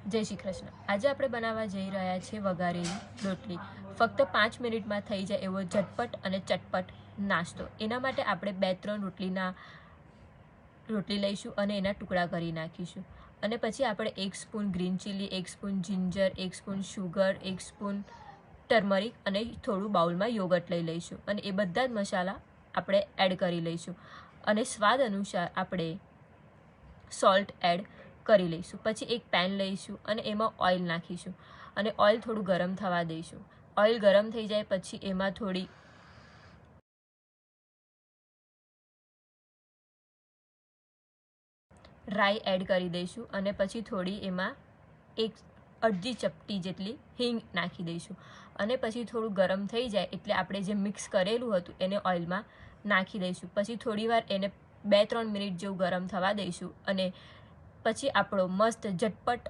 જય શ્રી કૃષ્ણ. આજે આપણે બનાવવા જઈ રહ્યા છીએ વઘારેલી રોટલી. ફક્ત 5 મિનિટમાં થઈ જાય એવો ઝટપટ અને ચટપટ નાસ્તો. એના માટે આપણે 2-3 રોટલી લઈશું અને એના ટુકડા કરી નાખીશું. અને પછી આપણે 1 spoon green chilli, 1 spoon ginger, 1 spoon sugar, 1 spoon turmeric અને થોડું બાઉલમાં યોગર્ટ લઈ લઈશું. અને એ બધા જ મસાલા આપણે એડ કરી લઈશું. અને સ્વાદ અનુસાર આપણે સોલ્ટ એડ કરી લઈશું. પછી એક પેન લઈશું અને એમાં ઓઇલ નાખીશું અને ઓઇલ થોડું ગરમ થવા દઈશું. ઓઇલ ગરમ થઈ જાય પછી એમાં થોડી રાઈ એડ કરી દઈશું અને પછી થોડી એમાં અડધી ચપટી જેટલી હિંગ નાખી દઈશું. અને પછી થોડું ગરમ થઈ જાય એટલે આપણે જે મિક્સ કરેલું હતું એને ઓઇલમાં નાખી દઈશું. પછી થોડીવાર એને 2-3 મિનિટ જેવું ગરમ થવા દઈશું અને પછી આપણો મસ્ત ઝટપટ